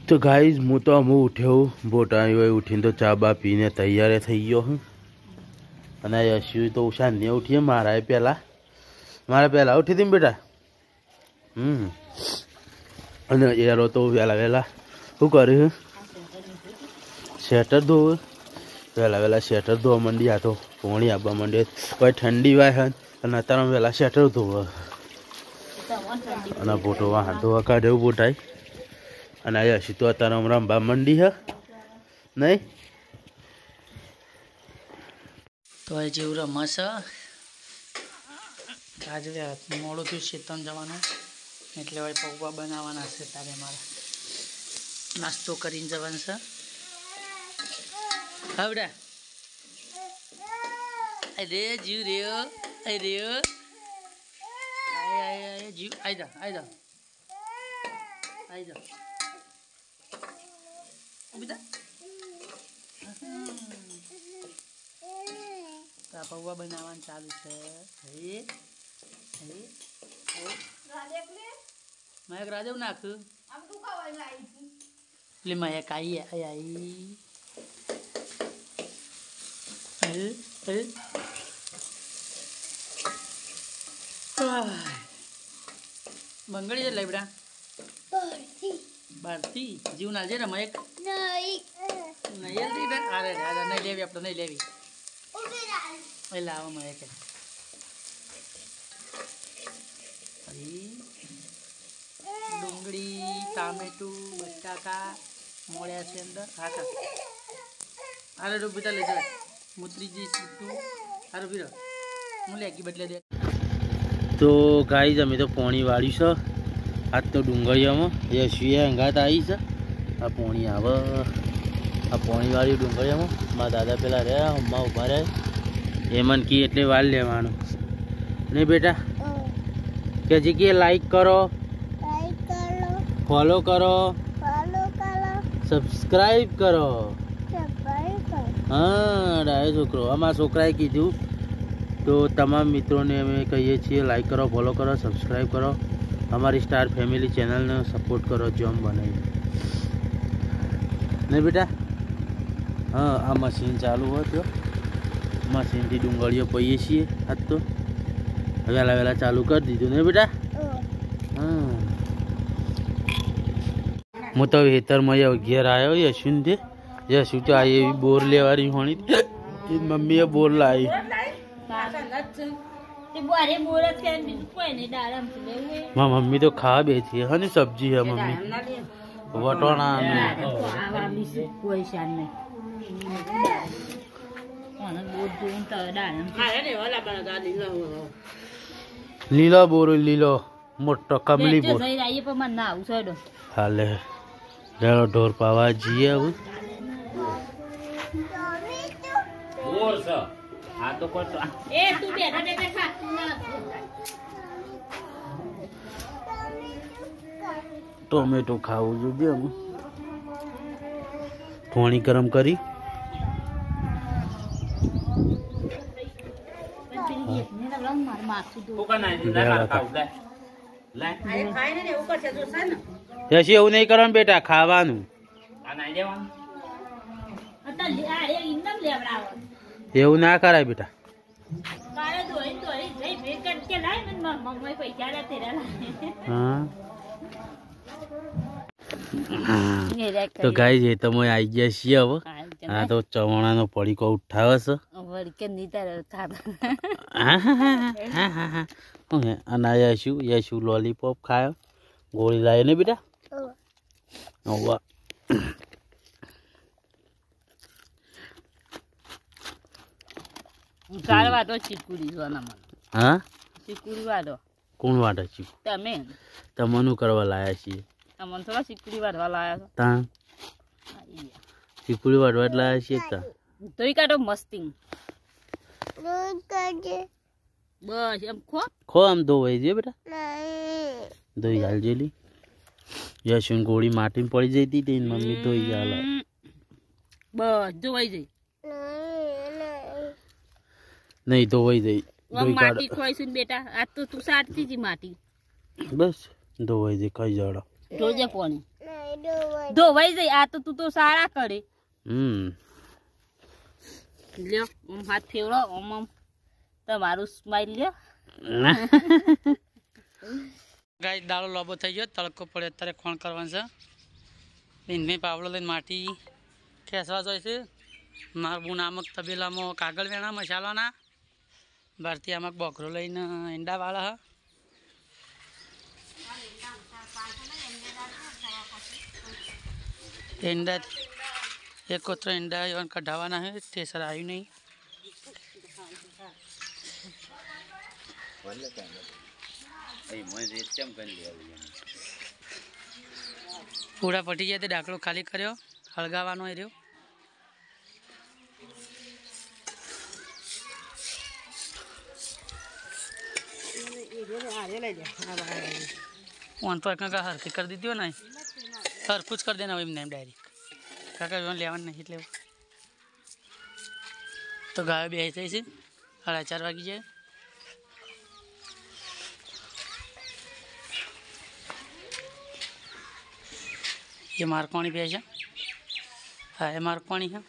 तो गाइस હું તો અમુક ઉઠ્યો બોટાઈ હોય ઉઠીને તો ચા બા પીને તૈયાર થઈ ગયો હું અને યશુ તો શાંતિ ઉઠીએ મારા પહેલા ઉઠી હતી બેટા અને એરો તો વહેલા શું કર્યું સ્વેટર ધોવે વહેલા સ્વેટર ધોવા માંડી આ તો પોણી આપવા માંડી કોઈ ઠંડી વાય અને અત્યારે વહેલા સ્વેટર ધોવે અને બોટો વાહન ધોવા કાઢ્યું બોટાઈ અને યશુ તો અત્યારે રમવા માંડી હે નહીં તો એ જેવું રમસ આજે મોડું થયું શેતન જવાનું એટલે હવે પૌવા બનાવવાના છે તારે મારે નાસ્તો કરીને જવાનું છે હવડા અરે જીવ રહ્યો જીવ આઈ જા પૌવા બનાવવાનું ચાલુ છે મેં રાદેવ નાખ્યું એટલે મેં બંગડી છે લેબડા બારથી જીવ ના છે ને મેં નહીં લેવી આપણે નહીં લેવી એટલે આવા મળે કે ડુંગળી ટામેટું બટાકા મોળ્યા છે અંદર હાકા અરે રૂપિયા લઈ જાય મુત્રીજી સીટું અરે ભીરો હું લેકી બદલે દે તો ગાઈસ અમે તો પોણી વાળ્યું છે આજ તો ડુંગળીઓમાં યશુએ અંગાત આવી છે આ પોણી આવે આ પોણી વાળી ડુંગળીઓમાં મારા દાદા પેલા રહ્યા અમ્મા ઉભા રહે એ મન કી એટલે વાળ લેવાનું નહીં બેટા કે જગ્યાએ લાઈક કરો ફોલો કરો સબસ્ક્રાઈબ કરો હા ડાયો છોકરો અમારા છોકરાએ કીધું તો તમામ મિત્રોને અમે કહીએ છીએ લાઈક કરો ફોલો કરો સબસ્ક્રાઈબ કરો અમારી સ્ટાર ફેમિલી ચેનલને સપોર્ટ કરો જોમ બનાવી નહીં બેટા હા આ મશીન ચાલુ હોય તો મશીનથી ડુંગળીઓ પહીએ છીએ આજ તો વહેલા ચાલુ કરી દીધું ને બેટા હા હું તો હેતરમાં ઘેર આવ્યો યશુ તો આ એવી બોર લેવાની હોણી મમ્મીએ બોર લાવી મારી મમ્મી તો ખાવા બેઠી હે ને સબ્જી હે મમ્મી વટોણા લીલો બોર લીલો મોટો કમલી બોર હાલે ચાલો ઢોર પાવા જઈએ હવે ટોમેટો ખાવું જોઈએ અમે પાણી ગરમ કરી યશી એવું નહીં કરવાનું બેટા ખાવાનું એવું ના કરાય બેટા તો ગાઈસ એ તમે આવી ગયા છીએ હવે આ તો ચવાણાનો પડીકો ઉઠાવે છે અને યશુ લોલીપોપ ખાયો ગોળી લાવે ને બેટા હા કોણ વાટે ચીકુ તમને કરવા લાયા છીએ ચીકુડી વાટવા લાયા છીએ બસ એમ ખો આમ ધોવાઈ છે બેટા ધોઈ હાલ જેલી યશુ ગોળી માટીમાં પડી જઈ હતી તેની મમ્મી ધોઈ હાલ બસ ધોવાઈ જઈ નહીં ધોવાઈ જઈ માટી ખોઈશું બેટા આ તો તું સાટતી હતી માટી બસ ધોવાઈ જઈ કઈ જડો ધોજે પાણી ધોવાઈ જાય. આ તો તું તો સારા કરે. લ્યો ઓમ હાથ ફેવડો. ઓમ ઓમ તમારું સ્માઈલ લ્યો. ગાય દાળો લોબો થઈ ગયો. તડકો પડે અત્યારે ખોણ કરવાનું છે. એને પાવડો લઈને માટી ખેંચવા જાય છે. મારબું નામક તબેલામાં કાગળ વેણા મસાલાના. ભારતી આમક બોકરો લઈને ઈંડા વાળા હા. ઈંડા એક કોતરો ઈંડા એવા કઢાવવાના છે. ટેસર આવ્યું નહીં. પૂરા પટી ગયા તે ડાકડો ખાલી કર્યો. હળગાવાનો એ રહ્યો. ઓન તો કાકા હરખી કરી દીધી હોય ને હરખું જ કરી દેના એમને એમ ડાયરેક્ટ. કાકા લેવાનું નહીં એટલે તો ગાયો બે થઈ છે. 4:30 વાગી જાય. ये मारकवाणी पे है. हाँ ये मारकवाणी है.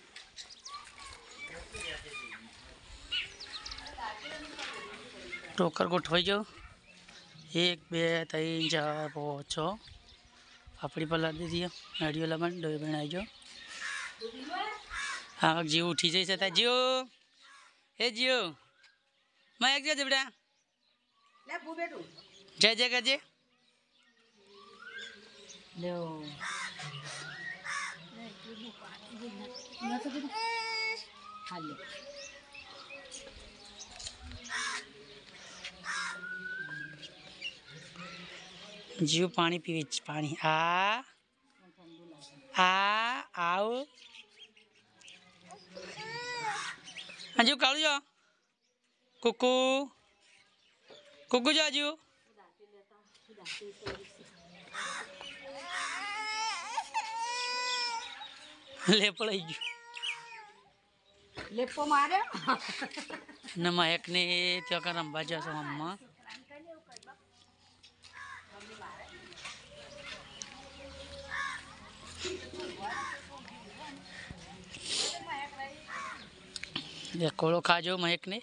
टोकर गोठवाई जाओ. 1 2 3 4 5 6 पापड़ी पर ला दी गाड़ियों लमन डो बनाई जाओ. हाँ जीव उठी जाए था. जियो हे जियो मैं एक जगह बेटा जय जय कर जे लो. जीव पानी पीवे. पानी आ आओ जीव कालू जाओ. कुकू कुकू जाओ जीव. लेपो लई गयो. लेपो मारे न महक ने त्यो का रंबा जसो अम्मा. ये कोलो खाजो महक ने.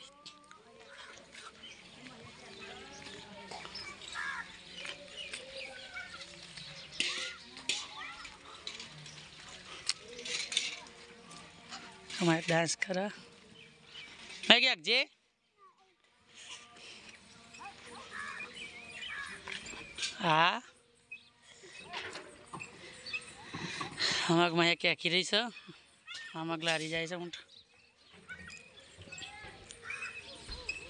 हमारे डांस करा मैं क्या जे हाँ हमक मैं क्या की रही सर. हमक लारी जाए सर.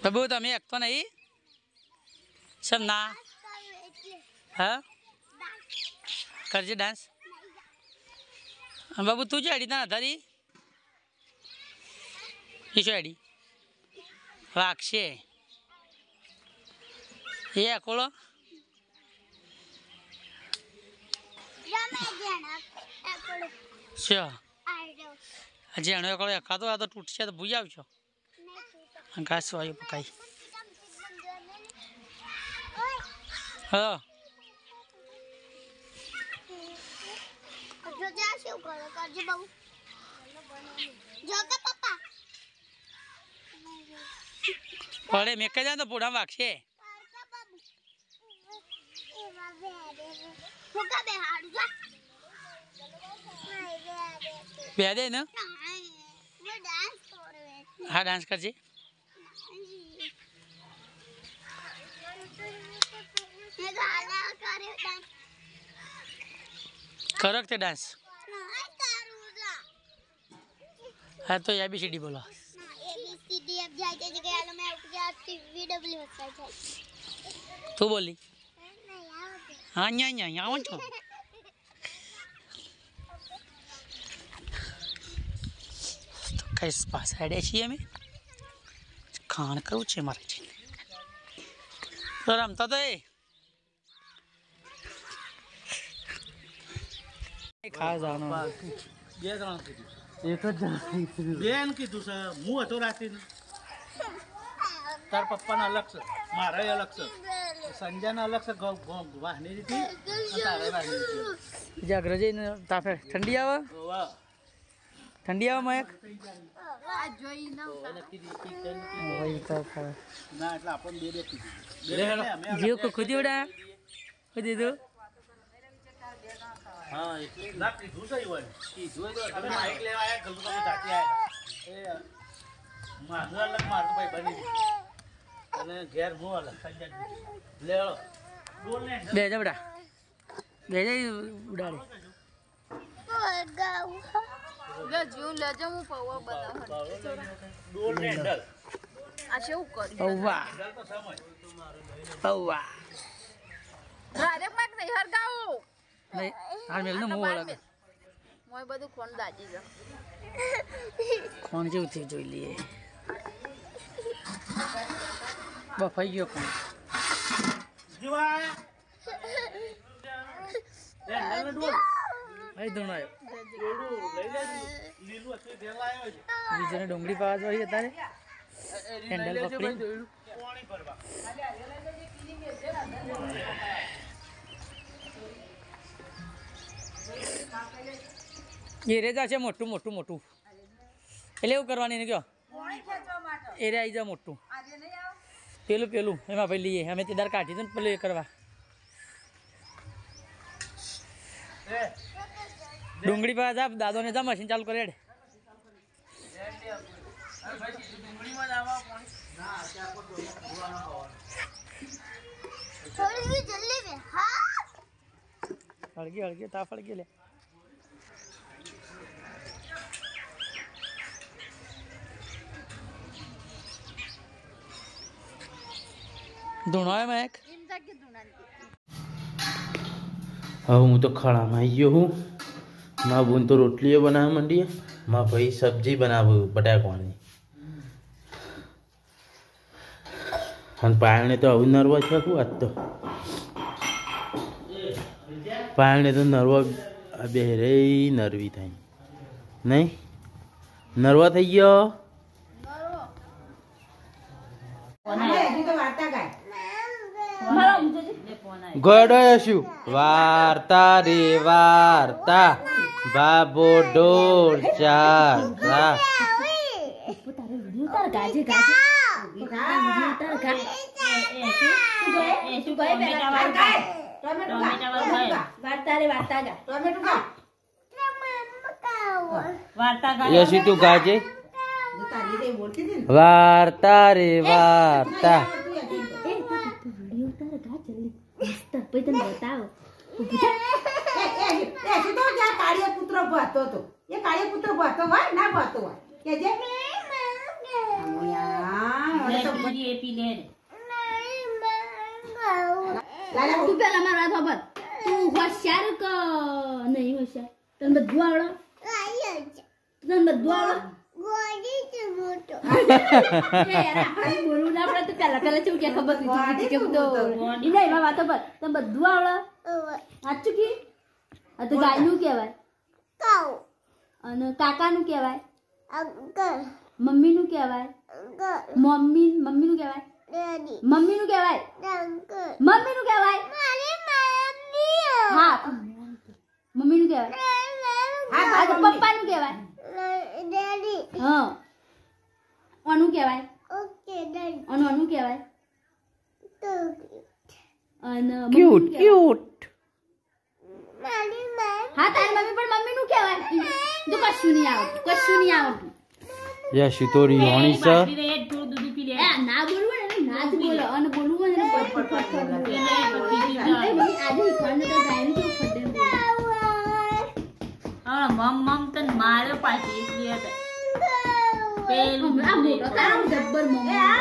बाबू तमें एक तो नहीं सब ना हाँ करजे डांस. बाबू तू जो आड़ी था ना थारी ईश्वरी वाक्षे ये अकोलो शो हजी एनो अकोलो एका तो टूट से तो भूई आवशो. घास वायु पकाई हाँ पड़े मेके जा तो पूरा वाक्षे बेदे ना. हाँ डांस कर जी. करो ते डांस. हाँ तो ABCD बोलो. तू बोली हाँ न्या न्या यहाँ तो कैस पास है छी में खान करू छे मारे छे तो रमता तो खा जानो બે જણા કીધું. એક જ જણા બેન કીધું છે. હું હતો રાતે તાર પપ્પાના અલગ છે મારા અલગ છે સંજયના અલગ છે વાહની રીતિ તારે વાહની રીતિ જાગરો જઈને તાપે ઠંડી આવે ઠંડી આવે મયક આ જોઈ ન ના એટલે આપણને બે જીવ કો ખુદી ઉડા ખુદી દો હા એટલે ના કીધું છે ઈવન કીધું તો તમે માઈક લેવા આયા ગલુ તમે જાતી આયા એ મારું અલગ મારું ભાઈ બની અને ઘેર હું અલગ સંજય લેવો બોલ ને બે જા બડા બે જા ઉડાડે લે જીવ લેજો હું પૌવા બનાવું ડોલ ને હેન્ડલ આ શું કરી પૌવા તો સમય પૌવા રારે પાક નહીં હરગાવું નહીં હાલ મેલ ને મોં લાગે મોય બધું કોણ દાજી જ કોણ જેવું થયું જોઈ લઈએ બફાઈ ગયો કોણ જીવા એ હેન્ડલ ડોલ ભાઈ દોણ આવ્યો ડોડું લઈ લેજો લીલું હતું ઘેર લાવ્યો છે બીજાને ડુંગળી પાવા જોઈએ અત્યારે હેન્ડલ પકડી પાણી ભરવા એ રેજા છે મોટું મોટું મોટું એટલે એવું કરવાનું એને કયો એ રે આવી જા મોટું પેલું પેલું એમાં ભાઈ લઈએ અમે તે દાર કાઢી દઉં ને પેલું એ કરવા ડુંગળી પાવા જા દાદોને જા મશીન ચાલુ કરે હેડ હળગી હળગી તાપ હળગી લે ધૂણો આવે મેં એમ તા કે ધુણાંતી હવે હું તો ખળામાં આવી ગયો હું મારા બોન તો રોટલીઓ બનાવવા માંડી મારા ભાઈ સબ્જી બનાવું બટાકાની અને પાયણે તો આવું નરવા છે આખું આજ તો પાયણે તો નરવા બે રે નરવી થાય નહીં નરવા થઈ ગયો ગડશું વાર્તા રે વાર્તા બાબો ઢોર ચારતા યશી તું ગાજે વાર્તા રે વાર્તા તું પેલા મારા ખબર તું હોશિયાર કે નહીં હોશિયાર તને બધું આવડે તને બધું આવડે બોલવું ના પડે તો પેલા ચેવું કે ખબર કે બધું નહીં એમાં વાતો પર તને બધું આવડે સાચું કે આ તો ગાયનું કહેવાય અને કાકાનું કહેવાય મમ્મીનું કહેવાય મમ્મીનું કહેવાય મમ્મીનું કહેવાય મમ્મીનું કહેવાય હા મમ્મીનું કહેવાય હા તો પપ્પાનું કહેવાય હા અનુ કહેવાય અનુ કહેવાય અને ક્યુટ ક્યુટ હા તારી મમ્મી પણ મમ્મીનું કહેવાય તો કશું નહીં આવતું યશી તો રીહોણી છે ના બોલવું ને ના જ બોલો અને બોલવું ને આજે ખંડ તો ગાયનું કેવું ખડે હા મમ તન માર્યો પાછી એટલે પેલું આ મોટો કામ જબ્બર મમ્મી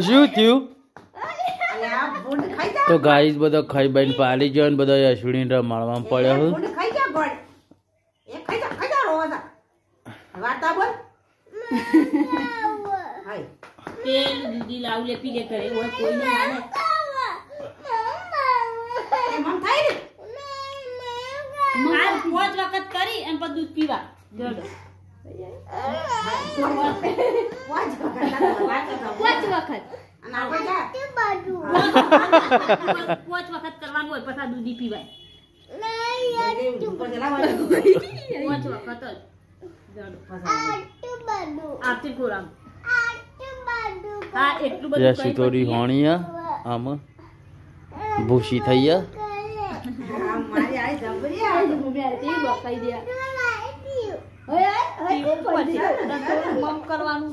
શું થયું તો ગાઈસ બધો ખાઈ બાઈને પાલી ગયો ને બધા યશુડી રમાડવામાં પડ્યો હું પેલું દૂધી લાવ લે પીલે કરે ઓય કોઈ ના માર 5 વખત કરી એમ પર દૂધ પીવા ગડો પાંચ વખત કરવાનું હોય પછી આ દૂધી પીવાય પાંચ વખત જ આરતી ખોરામ હા એટલું બધું યશુ થોડી હોણી આમાં ભૂસી થઈ કરવાનું